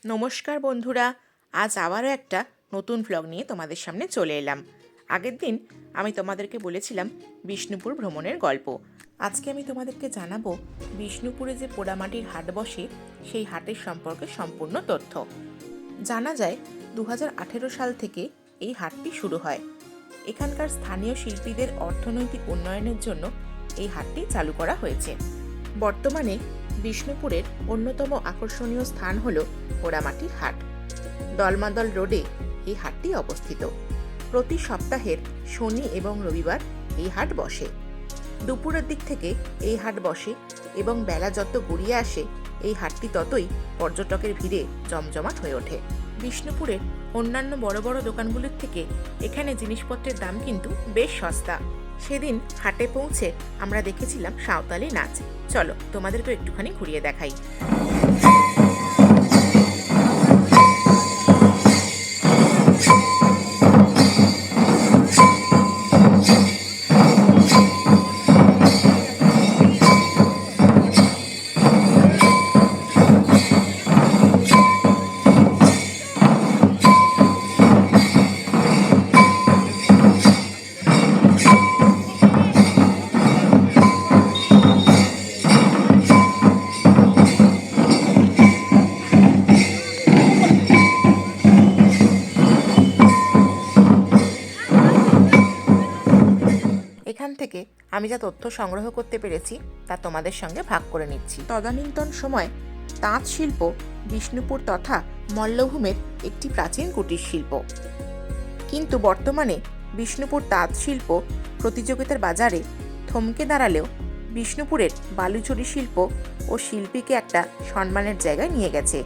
নমস্কার বন্ধুরা, আজ আবারও একটা নতুন ভ্লগ নিয়ে তোমাদের সামনে চলে এলাম। আগের দিন আমি তোমাদেরকে বলেছিলাম বিষ্ণুপুর ভ্রমণের গল্প। আজকে আমি তোমাদেরকে জানাবো বিষ্ণুপুরে যে পোড়ামাটির হাট বসে সেই হাটের সম্পর্কে সম্পূর্ণ তথ্য। জানা যায় 2018 সাল থেকে এই হাটটি শুরু হয়। এখানকার স্থানীয় শিল্পীদের অর্থনৈতিক উন্নয়নের জন্য এই হাটটি চালু করা হয়েছে। বর্তমানে বিষ্ণুপুরের অন্যতম আকর্ষণীয় স্থান হল পোড়ামাটির হাট। দলমাদল রোডে এই হাটটি অবস্থিত। প্রতি সপ্তাহের শনি এবং রবিবার এই হাট বসে। দুপুরের দিক থেকে এই হাট বসে এবং বেলা যত গড়িয়ে আসে এই হাটটি ততই পর্যটকের ভিড়ে জমজমাট হয়ে ওঠে। বিষ্ণুপুরের অন্যান্য বড় বড় দোকানগুলির থেকে এখানে জিনিসপত্রের দাম কিন্তু বেশ সস্তা। সেদিন হাটে পৌঁছে আমরা দেখেছিলাম সাঁওতালি নাচ। চলো তোমাদেরকে একটুখানি ঘুরিয়ে দেখাই। এখান থেকে আমি যা তথ্য সংগ্রহ করতে পেরেছি তা তোমাদের সঙ্গে ভাগ করে নিচ্ছি। তদানীন্তন সময় তাঁত শিল্প বিষ্ণুপুর তথা মল্লভূমের একটি প্রাচীন কুটির শিল্প। কিন্তু বর্তমানে বিষ্ণুপুর তাঁত শিল্প প্রতিযোগিতার বাজারে থমকে দাঁড়ালেও বিষ্ণুপুরের বালুচরী শিল্প ও শিল্পীকে একটা সম্মানের জায়গায় নিয়ে গেছে।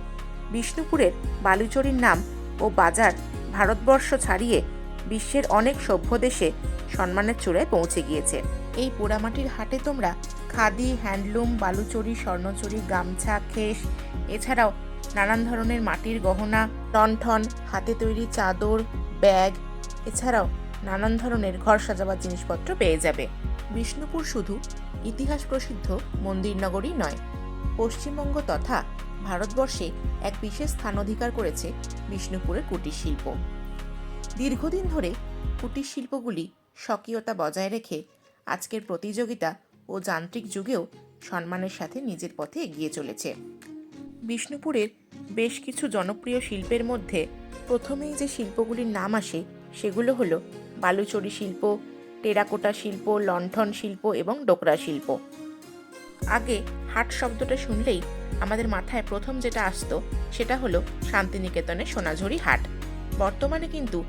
বিষ্ণুপুরের বালুচরীর নাম ও বাজার ভারতবর্ষ ছাড়িয়ে বিশ্বের অনেক সভ্য দেশে সম্মানের চূড়ায় পৌঁছে গিয়েছে। এই পোড়ামাটির হাটে তোমরা খাদি, হ্যান্ডলুম, বালুচরী, স্বর্ণচরী, গামছা, খেস, এছাড়াও নানান ধরনের মাটির গহনা, লণ্ঠন, হাতে তৈরি চাদর, ব্যাগ, এছাড়াও নানান ধরনের ঘর সাজাবার জিনিসপত্র পেয়ে যাবে। বিষ্ণুপুর শুধু ইতিহাস প্রসিদ্ধ মন্দির নগরী নয়, পশ্চিমবঙ্গ তথা ভারতবর্ষে এক বিশেষ স্থান অধিকার করেছে বিষ্ণুপুরের কুটির শিল্প। দীর্ঘদিন ধরে কুটির শিল্পগুলি স্বকীয়তা বজায় রেখে আজকের প্রতিযোগিতা ও যান্ত্রিক যুগেও সম্মানের সাথে নিজের পথে এগিয়ে চলেছে। বিষ্ণুপুরের বেশ কিছু জনপ্রিয় শিল্পের মধ্যে প্রথমেই যে শিল্পগুলির নাম আসে সেগুলো হলো বালুচরী শিল্প, টেরাকোটা শিল্প, লণ্ঠন শিল্প এবং ডোকরা শিল্প। আগে হাট শব্দটা শুনলেই আমাদের মাথায় প্রথম যেটা আসতো সেটা হলো শান্তিনিকেতনের সোনাঝুরি হাট। বর্তমানে কিন্তু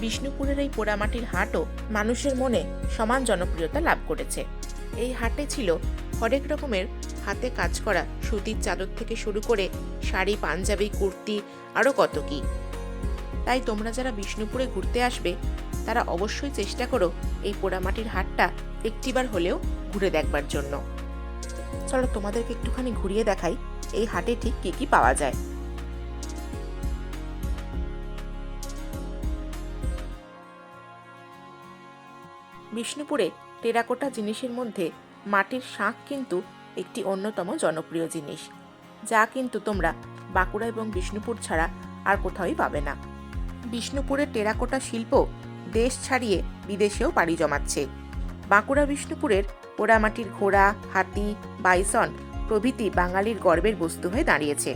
বিষ্ণুপুরের এই পোড়ামাটির হাটও মানুষের মনে সমান জনপ্রিয়তা লাভ করেছে। এই হাটে ছিল হরেক রকমের হাতে কাজ করা সুতির চাদর থেকে শুরু করে শাড়ি, পাঞ্জাবি, কুর্তি, আরও কত কি। তাই তোমরা যারা বিষ্ণুপুরে ঘুরতে আসবে তারা অবশ্যই চেষ্টা করো এই পোড়ামাটির হাটটা একটিবার হলেও ঘুরে দেখবার জন্য। চলো তোমাদেরকে একটুখানি ঘুরিয়ে দেখাই এই হাটে ঠিক কি কি পাওয়া যায়। বিষ্ণুপুরে টেরাকোটা জিনিসের মধ্যে মাটির শাঁখ কিন্তু একটি অন্যতম জনপ্রিয় জিনিস, যা কিন্তু তোমরা বাঁকুড়া এবং বিষ্ণুপুর ছাড়া আর কোথাওই পাবে না। বিষ্ণুপুরের টেরাকোটা শিল্প দেশ ছাড়িয়ে বিদেশেও পাড়ি জমাচ্ছে। বাঁকুড়া বিষ্ণুপুরের পোড়ামাটির ঘোড়া, হাতি, বাইসন প্রভৃতি বাঙালির গর্বের বস্তু হয়ে দাঁড়িয়েছে।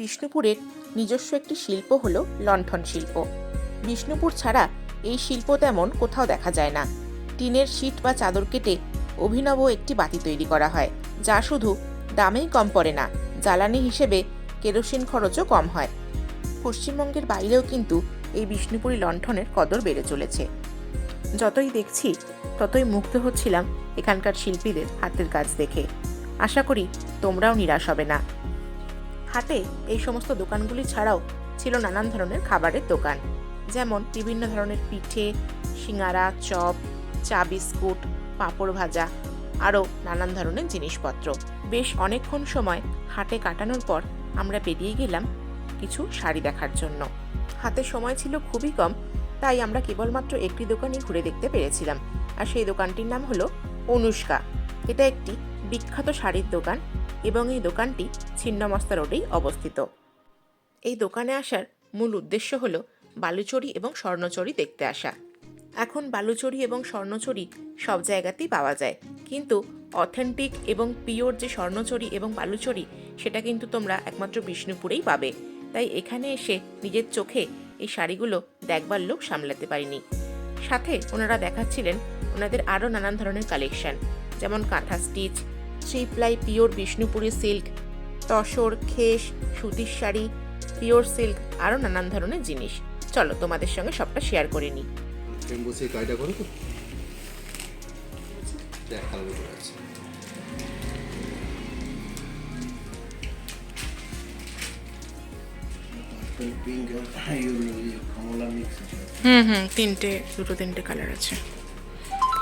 বিষ্ণুপুরের নিজস্ব একটি শিল্প হলো লণ্ঠন শিল্প। বিষ্ণুপুর ছাড়া এই শিল্প তেমন কোথাও দেখা যায় না। টিনের শীট বা চাদর কেটে অভিনব একটি বাতি তৈরি করা হয়, যা শুধু দামেই কম পড়ে না, জ্বালানি হিসেবে কেরোসিন খরচও কম হয়। পশ্চিমবঙ্গের বাইরেও কিন্তু এই বিষ্ণুপুরি লণ্ঠনের কদর বেড়ে চলেছে। যতই দেখছি ততই মুগ্ধ হচ্ছিলাম এখানকার শিল্পীদের হাতের কাজ দেখে। আশা করি তোমরাও নিরাশ হবে না। হাটে এই সমস্ত দোকানগুলি ছাড়াও ছিল নানান ধরনের খাবারের দোকান, যেমন বিভিন্ন ধরনের পিঠে, সিঙ্গারা, চপ, চা, বিস্কুট, পাঁপড় ভাজা, আরও নানান ধরনের জিনিসপত্র। বেশ অনেকক্ষণ সময় হাটে কাটানোর পর আমরা বেরিয়ে গেলাম কিছু শাড়ি দেখার জন্য। হাতে সময় ছিল খুবই কম, তাই আমরা কেবলমাত্র একটি দোকানই ঘুরে দেখতে পেরেছিলাম, আর সেই দোকানটির নাম হলো অনুষ্কা। এটা একটি বিখ্যাত শাড়ির দোকান এবং এই দোকানটি ছিন্নমস্তা রোডেই অবস্থিত। এই দোকানে আসার মূল উদ্দেশ্য হলো বালুচরী এবং স্বর্ণচরী দেখতে আসা। এখন বালুচরী এবং স্বর্ণচরী সব জায়গাতেই পাওয়া যায়, কিন্তু অথেন্টিক এবং পিওর যে স্বর্ণচরী এবং বালুচরী সেটা কিন্তু তোমরা একমাত্র বিষ্ণুপুরেই পাবে। তাই এখানে এসে নিজের চোখে এই শাড়িগুলো দেখবার লোক সামলাতে পারিনি। সাথে ওনারা দেখাচ্ছিলেন ওনাদের আরও নানান ধরনের কালেকশন, যেমন kantha stitch, three ply pure Bishnupuri silk, tussar, khes, সুতির শাড়ি, পিওর সিল্ক, আরও নানান ধরনের জিনিস। চলো তোমাদের সঙ্গে সবটা শেয়ার করে নিই। বসে কাজটা করো তো দেখ কালো করে আছে। পিঙ্ক আর কমলা মিক্স আছে। দুটো তিনটে কালার আছে।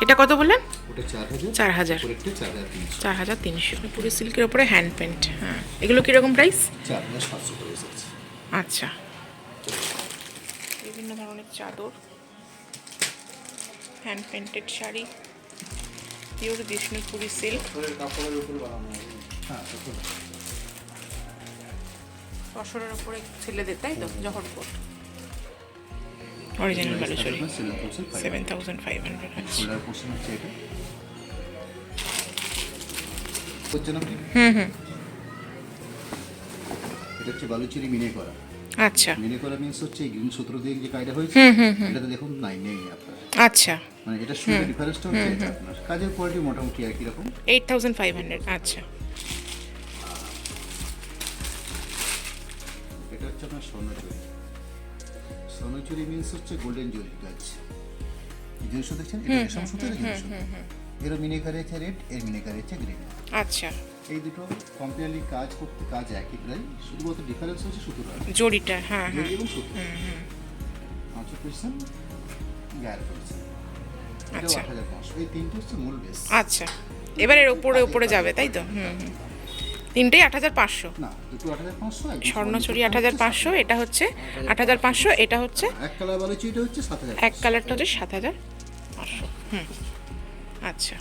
এটা কত বললেন? ওটা 4000 4000 ওটা 4300 4300 পুরো সিল্কের উপরে হ্যান্ড পেন্ট। হ্যাঁ, এগুলো কিরকম প্রাইস? 4700 করে এসেছে। আচ্ছা, বিভিন্ন ধরনের চাদর, hand painted sari, pure Bishnupuri silk, কাপড়ের উপরে বানানো হবে। হ্যাঁ, তসরের উপরে ছেলেদের, তাই তো? জহরপুর অরিজিনাল বালুচরী 7500। আচ্ছা, শোল্ডার পোর্শন হচ্ছে এটা। হচ্ছে না? এটা হচ্ছে বালুচরী মিনে করা। আচ্ছা মিনে করা মিন্স হচ্ছে এই গ্রিন সূত্র দিয়ে যে কাজটা হয়েছে এটাতে দেখুন নাই নেই আপনার। আচ্ছা, মানে এটা শুনে ডিফারেন্সটা হচ্ছে এটা আপনার কাজের কোয়ালিটি মোটামুটি একই রকম 8500। আচ্ছা, এটা হচ্ছে আপনার স্বর্ণচুরি। স্বর্ণচুরি মিন্স হচ্ছে গোল্ডেন জরি কাজ। এই জিনিসটা দেখছেন, এটা রেশম সুতোর জিনিস। এর মিনেকারে আছে রেড, এর মিনেকারে আছে গ্রিন। আচ্ছা, এই দুটো কম্পেয়ারলি কাজ করতে কাজ একই প্রায়, শুধুমাত্র ডিফারেন্স হচ্ছে সুতোর জড়িটা। হ্যাঁ, জরি এবং সুতো। 5% গায়ের করেছে। আচ্ছা 8500। এই তিনটে হচ্ছে মূল বেস। আচ্ছা, এবার এর উপরে যাবে, তাই তো? তিনটেই 8500। না, দুটো 8500, স্বর্ণচুরি 8500, এটা হচ্ছে 8500, এটা হচ্ছে এক কালার বালুচুরিটা হচ্ছে 7000। এক কালারটা হচ্ছে 7500। আচ্ছা,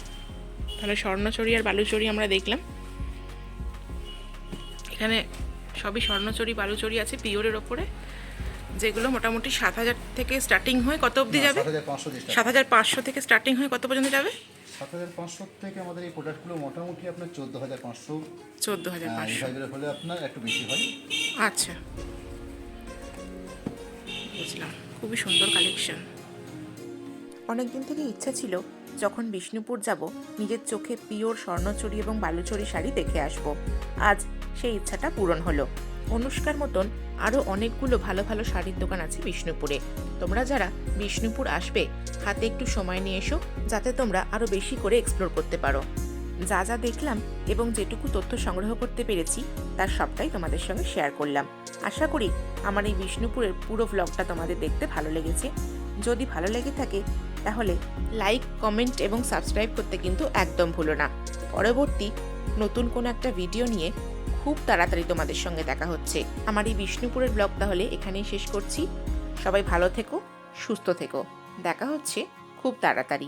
তাহলে স্বর্ণচুরি আর বালুচুরি আমরা দেখলাম। এখানে সবই স্বর্ণচুরি বালুচুরি আছে পিওরের ওপরে, যেগুলো মোটামুটি 7000 থেকে স্টার্টিং হয়। কত অবধি যাবে? 7500 থেকে স্টার্টিং হয়, কত পর্যন্ত যাবে? 7500 থেকে আমাদের এই প্রোডাক্টগুলো মোটামুটি আপনার 14500 14500 হলে আপনার একটু বেশি হয়। আচ্ছা, বুঝলাম। খুবই সুন্দর কালেকশন। অনেকদিন থেকে ইচ্ছা ছিল যখন বিষ্ণুপুর যাব নিজের চোখে পিওর স্বর্ণচুরি এবং বালুচরী শাড়ি দেখে আসব। আজ সেই ইচ্ছাটা পূরণ হলো। অনুষ্কার মতন আরও অনেকগুলো ভালো ভালো শাড়ির দোকান আছে বিষ্ণুপুরে। তোমরা যারা বিষ্ণুপুর আসবে হাতে একটু সময় নিয়ে এসো, যাতে তোমরা আরও বেশি করে এক্সপ্লোর করতে পারো। যা যা দেখলাম এবং যেটুকু তথ্য সংগ্রহ করতে পেরেছি তার সবটাই তোমাদের সঙ্গে শেয়ার করলাম। আশা করি আমার এই বিষ্ণুপুরের পুরো ভ্লগটা তোমাদের দেখতে ভালো লেগেছে। যদি ভালো লেগে থাকে তাহলে লাইক, কমেন্ট এবং সাবস্ক্রাইব করতে কিন্তু একদম ভুলো না। পরবর্তী নতুন কোনো একটা ভিডিও নিয়ে খুব তাড়াতাড়ি তোমাদের সঙ্গে দেখা হচ্ছে। আমার এই বিষ্ণুপুরের ব্লগ তাহলে এখানেই শেষ করছি। সবাই ভালো থেকো, সুস্থ থেকো। দেখা হচ্ছে খুব তাড়াতাড়ি।